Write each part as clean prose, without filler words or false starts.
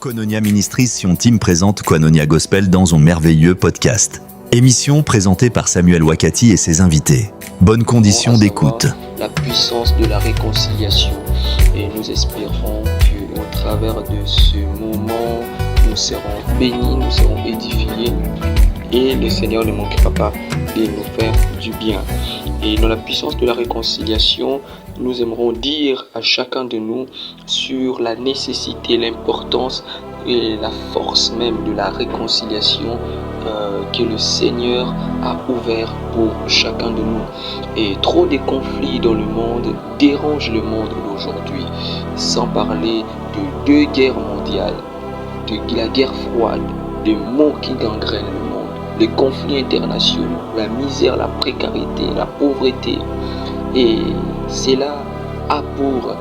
Koinonia Ministries Sion Team présente Koinonia Gospel dans son merveilleux podcast. Émission présentée par Samuel Wakati et ses invités. Bonnes conditions d'écoute. La puissance de la réconciliation. Et nous espérons qu'au travers de ce moment, nous serons bénis, nous serons édifiés. Et le Seigneur ne manquera pas de nous faire du bien. Et dans la puissance de la réconciliation, nous aimerons dire à chacun de nous sur la nécessité, l'importance et la force même de la réconciliation que le Seigneur a ouvert pour chacun de nous. Et trop de conflits dans le monde dérangent le monde d'aujourd'hui, sans parler de deux guerres mondiales, de la guerre froide, des maux qui gangrènent le monde, les conflits internationaux, la misère, la précarité, la pauvreté. Et cela a pour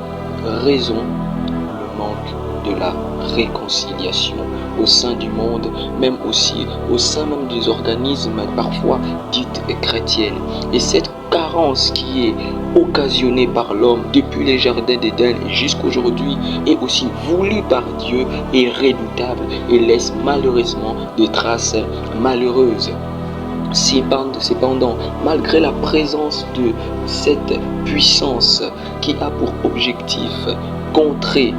raison le manque de la réconciliation au sein du monde, même aussi au sein même des organismes parfois dites chrétiennes. Et cette carence qui est occasionnée par l'homme depuis les jardins d'Éden jusqu'à aujourd'hui est aussi voulue par Dieu et redoutable et laisse malheureusement des traces malheureuses. Cependant, malgré la présence de cette puissance qui a pour objectif contrer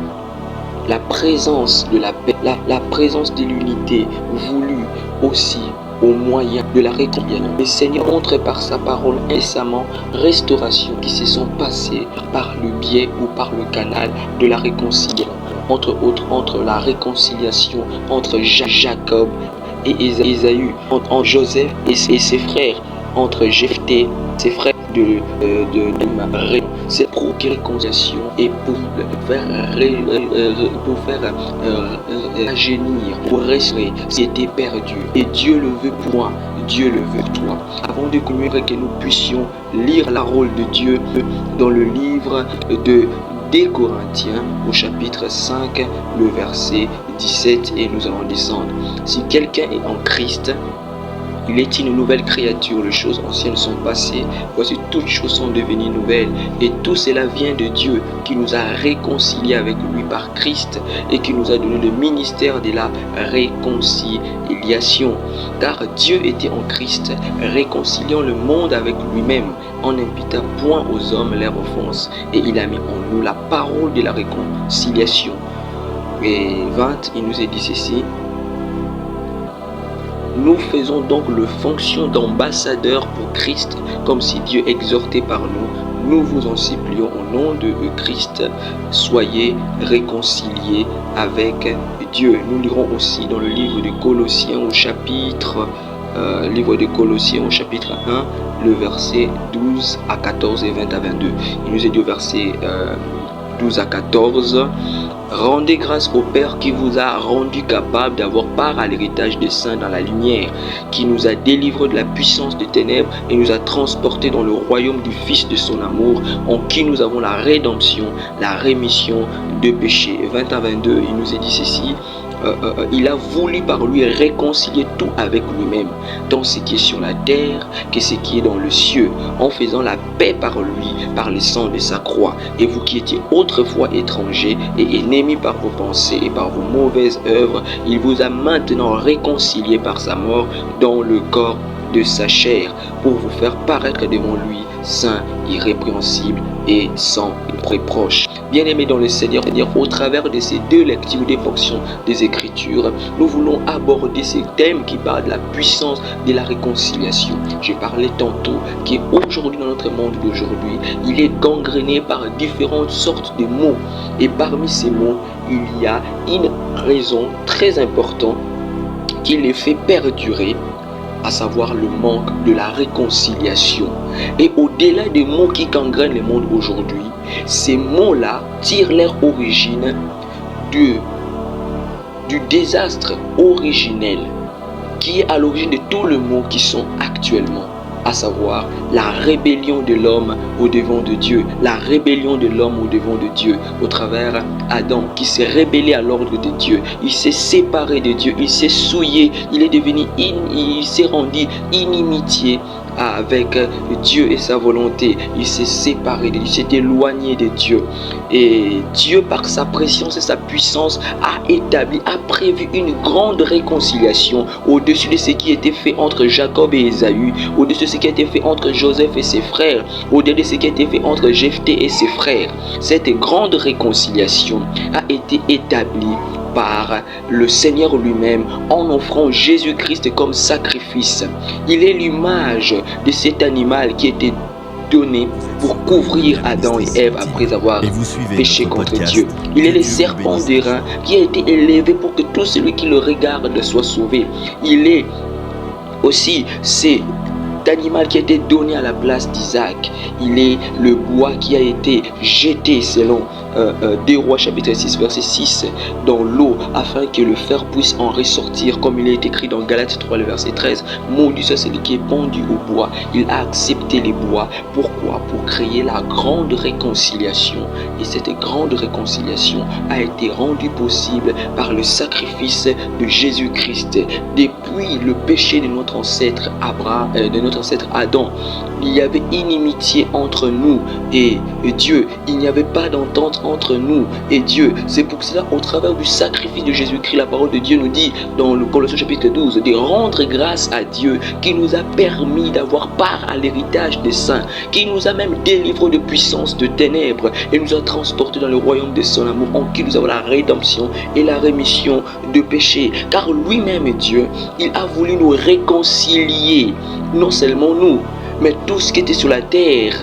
la présence de la paix, la présence de l'unité voulue aussi au moyen de la réconciliation, le Seigneur montre par sa parole incessamment restauration qui se sont passées par le biais ou par le canal de la réconciliation, entre autres entre la réconciliation entre Jacob et Ésaü, entre Joseph et ses frères, entre Jephthé, ses frères de Marie. Cette réconciliation est possible pour faire rajeunir, pour restaurer ce qui était perdu. Et Dieu le veut pour moi, Dieu le veut pour toi. Avant de conclure, que nous puissions lire la parole de Dieu dans le livre des Corinthiens au chapitre 5, le verset 17, et nous allons descendre. Si quelqu'un est en Christ, il est une nouvelle créature, les choses anciennes sont passées, voici toutes choses sont devenues nouvelles. Et tout cela vient de Dieu qui nous a réconciliés avec lui par Christ et qui nous a donné le ministère de la réconciliation. Car Dieu était en Christ, réconciliant le monde avec lui-même, en n'imputant point aux hommes leurs offenses. Et il a mis en nous la parole de la réconciliation. Et 20, il nous est dit ceci. Nous faisons donc le fonction d'ambassadeur pour Christ, comme si Dieu exhortait par nous. Nous vous en supplions au nom de Christ, soyez réconciliés avec Dieu. Nous lirons aussi dans le livre de Colossiens au chapitre 1, le verset 12 à 14 et 20 à 22. Il nous est dit au verset 12 à 14. Rendez grâce au Père qui vous a rendu capable d'avoir part à l'héritage des saints dans la lumière, qui nous a délivrés de la puissance des ténèbres et nous a transportés dans le royaume du Fils de son amour, en qui nous avons la rédemption, la rémission de péchés. 20 à 22, il nous est dit ceci. Il a voulu par lui réconcilier tout avec lui-même, tant ce qui est sur la terre que ce qui est dans le cieux, en faisant la paix par lui, par le sang de sa croix. Et vous qui étiez autrefois étrangers et ennemis par vos pensées et par vos mauvaises œuvres, il vous a maintenant réconciliés par sa mort dans le corps de sa chair, pour vous faire paraître devant lui saint, irrépréhensible et sans reproche. Bien-aimés dans le Seigneur, au travers de ces deux lectures des portions des Écritures, nous voulons aborder ces thèmes qui parlent de la puissance de la réconciliation. J'ai parlé tantôt qu'aujourd'hui, dans notre monde d'aujourd'hui, il est gangréné par différentes sortes de mots. Et parmi ces mots, il y a une raison très importante qui les fait perdurer, à savoir le manque de la réconciliation. Et au-delà des mots qui gangrènent le monde aujourd'hui, ces mots-là tirent leur origine du désastre originel qui est à l'origine de tous les maux qui sont actuellement, à savoir la rébellion de l'homme au devant de Dieu, la rébellion de l'homme au devant de Dieu, au travers Adam qui s'est rébellé à l'ordre de Dieu, il s'est séparé de Dieu, il s'est souillé, il s'est rendu inimitié avec Dieu et sa volonté. Il s'est séparé de Dieu, il s'est éloigné de Dieu. Et Dieu, par sa préscience et sa puissance, a prévu une grande réconciliation au-dessus de ce qui était fait entre Jacob et Ésaü, au-dessus de ce qui a été fait entre Joseph et ses frères, au-delà de ce qui a été fait entre Jephthé et ses frères. Cette grande réconciliation a été établie par le Seigneur lui-même en offrant Jésus-Christ comme sacrifice. Il est l'image de cet animal qui était donné pour couvrir Adam et Ève après avoir péché contre Dieu. Il est le serpent d'airain qui a été élevé pour que tout celui qui le regarde soit sauvé. Il est aussi cet animal qui a été donné à la place d'Isaac. Il est le bois qui a été jeté selon 2 Rois chapitre 6 verset 6 dans l'eau afin que le fer puisse en ressortir, comme il est écrit dans Galates 3 le verset 13. Maudit soit celui qui est pendu au bois. Il a accepté les bois. Pourquoi? Pour créer la grande réconciliation. Et cette grande réconciliation a été rendue possible par le sacrifice de Jésus-Christ. Depuis le péché de notre ancêtre Adam, il y avait inimitié entre nous et Dieu. Il n'y avait pas d'entente entre nous et Dieu. C'est pour cela, au travers du sacrifice de Jésus-Christ, la parole de Dieu nous dit dans le Colossiens chapitre 12 de rendre grâce à Dieu qui nous a permis d'avoir part à l'héritage des saints, qui nous a même délivrés de puissance de ténèbres et nous a transportés dans le royaume de son amour, en qui nous avons la rédemption et la rémission de péchés. Car lui-même, Dieu, il a voulu nous réconcilier, non seulement nous, mais tout ce qui était sur la terre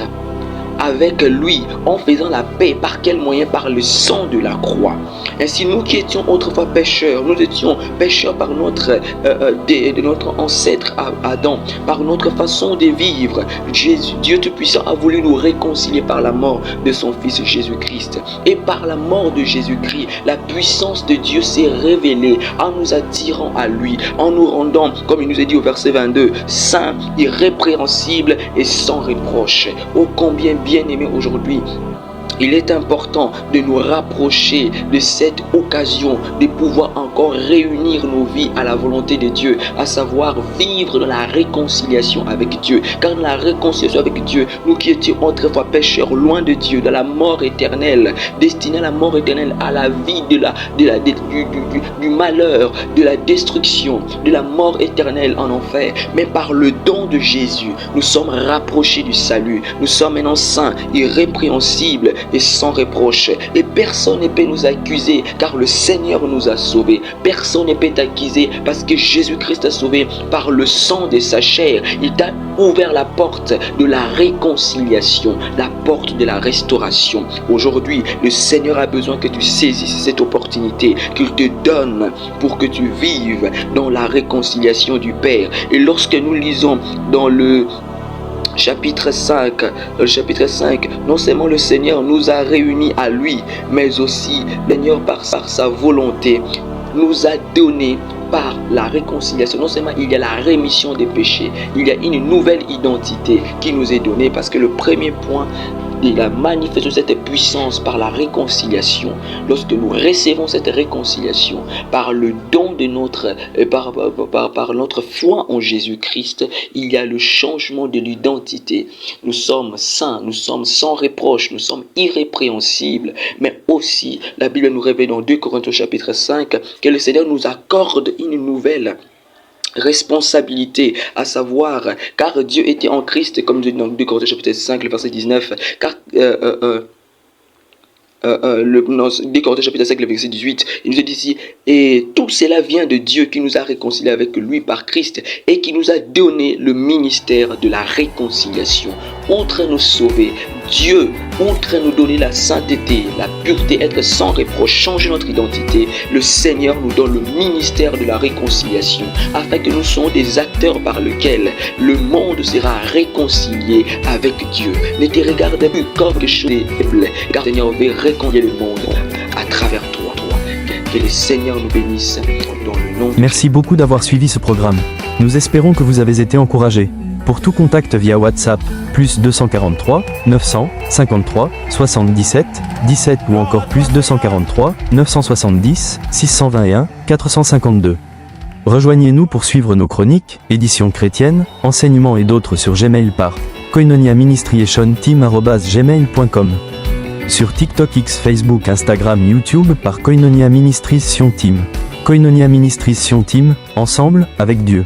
avec lui, en faisant la paix. Par quel moyen? Par le sang de la croix. Ainsi, nous qui étions autrefois pécheurs, nous étions pécheurs par de notre ancêtre Adam, par notre façon de vivre. Dieu Tout-Puissant a voulu nous réconcilier par la mort de son Fils Jésus-Christ. Et par la mort de Jésus-Christ, la puissance de Dieu s'est révélée en nous attirant à lui, en nous rendant, comme il nous est dit au verset 22, saints, irrépréhensibles et sans reproche. Ô combien bien-aimés aujourd'hui, il est important de nous rapprocher de cette occasion de pouvoir encore réunir nos vies à la volonté de Dieu, à savoir vivre dans la réconciliation avec Dieu. Car dans la réconciliation avec Dieu, nous qui étions autrefois pécheurs, loin de Dieu, dans la mort éternelle, destinés à la mort éternelle, à la vie du malheur, de la destruction, de la mort éternelle en enfer. Mais par le don de Jésus, nous sommes rapprochés du salut. Nous sommes maintenant saints, irrépréhensibles et sans reproche. Et personne ne peut nous accuser car le Seigneur nous a sauvés. Personne ne peut t'accuser parce que Jésus-Christ t'a sauvé par le sang de sa chair. Il t'a ouvert la porte de la réconciliation, la porte de la restauration. Aujourd'hui, le Seigneur a besoin que tu saisisses cette opportunité qu'il te donne pour que tu vives dans la réconciliation du Père. Et lorsque nous lisons dans le chapitre 5, non seulement le Seigneur nous a réunis à lui, mais aussi le Seigneur par sa volonté nous a donné par la réconciliation. Non seulement il y a la rémission des péchés, il y a une nouvelle identité qui nous est donnée, parce que le premier point de la manifestation de cette puissance par la réconciliation, lorsque nous recevons cette réconciliation par le don de par notre foi en Jésus-Christ, il y a le changement de l'identité. Nous sommes saints, nous sommes sans reproche, nous sommes irrépréhensibles. Mais aussi, la Bible nous révèle dans 2 Corinthiens chapitre 5 que le Seigneur nous accorde une nouvelle responsabilité, à savoir, car Dieu était en Christ, comme dit dans 2 Corinthiens chapitre 5, le verset 19, car le 2 Corinthiens chapitre 5, le verset 18, il nous dit ici, et tout cela vient de Dieu qui nous a réconciliés avec lui par Christ et qui nous a donné le ministère de la réconciliation. Outre nous sauver, Dieu, outre nous donner la sainteté, la pureté, être sans reproche, changer notre identité, le Seigneur nous donne le ministère de la réconciliation, afin que nous soyons des acteurs par lesquels le monde sera réconcilié avec Dieu. Ne te regarde plus comme quelque chose de faible, car le Seigneur veut réconcilier le monde à travers toi. Que le Seigneur nous bénisse dans le nom de Merci beaucoup d'avoir suivi ce programme. Nous espérons que vous avez été encouragés. Pour tout contact via WhatsApp, plus 243 953 77 17 ou encore plus 243 970 621 452. Rejoignez-nous pour suivre nos chroniques, éditions chrétiennes, enseignements et d'autres sur Gmail par koinoniaministriationteam@gmail.com. Sur TikTok, X, Facebook, Instagram, YouTube par Koinonia Ministries Sion Team. Koinonia Ministries Sion Team, ensemble avec Dieu.